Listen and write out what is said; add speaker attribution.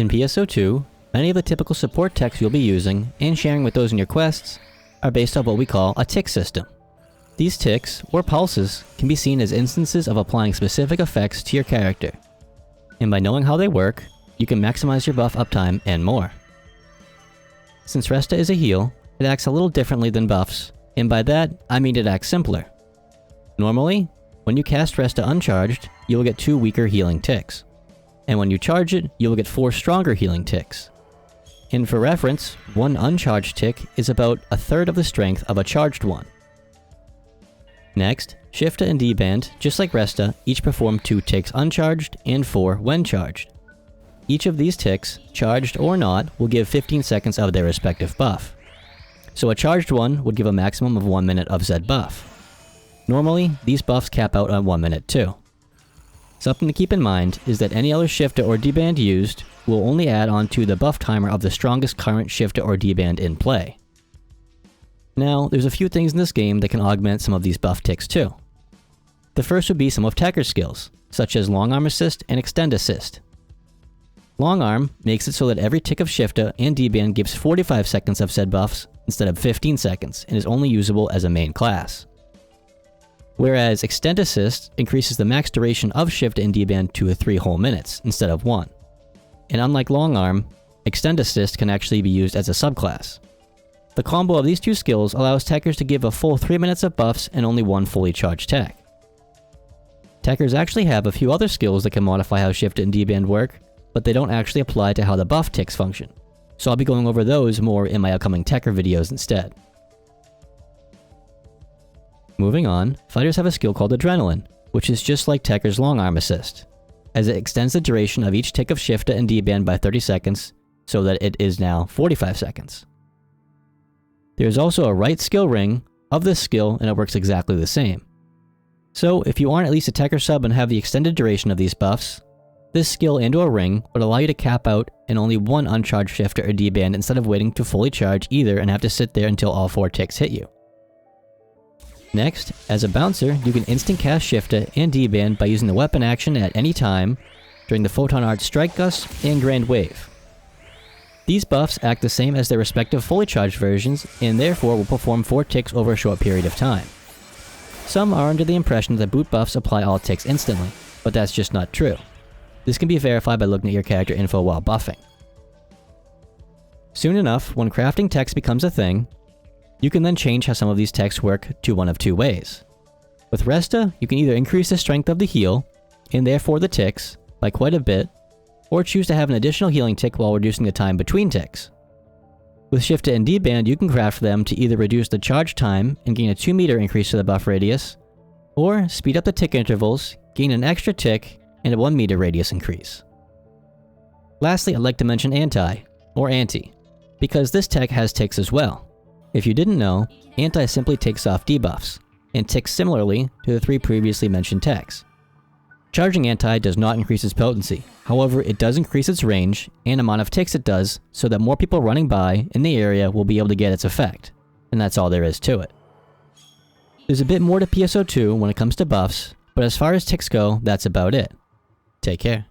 Speaker 1: In PSO2, many of the typical support techs you'll be using and sharing with those in your quests are based on what we call a tick system. These ticks, or pulses, can be seen as instances of applying specific effects to your character. And by knowing how they work, you can maximize your buff uptime and more. Since Resta is a heal, it acts a little differently than buffs, and by that, I mean it acts simpler. Normally, when you cast Resta uncharged, you will get 2 weaker healing ticks. And when you charge it, you will get 4 stronger healing ticks. And for reference, one uncharged tick is about a third of the strength of a charged one. Next, Shifta and D-Band, just like Resta, each perform 2 ticks uncharged and 4 when charged. Each of these ticks, charged or not, will give 15 seconds of their respective buff. So a charged one would give a maximum of 1 minute of said buff. Normally, these buffs cap out on 1 minute too. Something to keep in mind is that any other Shifta or D-Band used will only add on to the buff timer of the strongest current Shifta or D-Band in play. Now, there's a few things in this game that can augment some of these buff ticks too. The first would be some of Tekker's skills, such as Long Arm Assist and Extend Assist. Long Arm makes it so that every tick of Shifta and D-Band gives 45 seconds of said buffs instead of 15 seconds and is only usable as a main class. Whereas Extend Assist increases the max duration of Shifta and D-Band to 3 whole minutes instead of 1. And unlike Long Arm, Extend Assist can actually be used as a subclass. The combo of these 2 skills allows Tekkers to give a full 3 minutes of buffs and only 1 fully charged tech. Tekkers actually have a few other skills that can modify how Shifta and D-Band work, but they don't actually apply to how the buff ticks function, so I'll be going over those more in my upcoming Tekker videos instead. Moving on, fighters have a skill called Adrenaline, which is just like Tekker's Long Arm Assist, as it extends the duration of each tick of Shifta and D-Band by 30 seconds, so that it is now 45 seconds. There is also a right skill ring of this skill, and it works exactly the same. So if you aren't at least a Tekker sub and have the extended duration of these buffs, this skill and/or ring would allow you to cap out in only 1 uncharged Shifta or D-Band instead of waiting to fully charge either and have to sit there until all 4 ticks hit you. Next, as a bouncer, you can instant cast Shifta and D-Band by using the weapon action at any time during the Photon Art Strike Gust and Grand Wave. These buffs act the same as their respective fully charged versions and therefore will perform 4 ticks over a short period of time. Some are under the impression that boot buffs apply all ticks instantly, but that's just not true. This can be verified by looking at your character info while buffing. Soon enough, when crafting techs becomes a thing, you can then change how some of these techs work to one of 2 ways. With Resta, you can either increase the strength of the heal, and therefore the ticks, by quite a bit, or choose to have an additional healing tick while reducing the time between ticks. With Shifta and D-Band, you can craft them to either reduce the charge time and gain a 2 meter increase to the buff radius, or speed up the tick intervals, gain an extra tick, and a 1 meter radius increase. Lastly, I'd like to mention Anti, or Anti, because this tech has ticks as well. If you didn't know, Anti simply takes off debuffs, and ticks similarly to the 3 previously mentioned techs. Charging Anti does not increase its potency, however it does increase its range and amount of ticks it does so that more people running by in the area will be able to get its effect, and that's all there is to it. There's a bit more to PSO2 when it comes to buffs, but as far as ticks go, that's about it. Take care.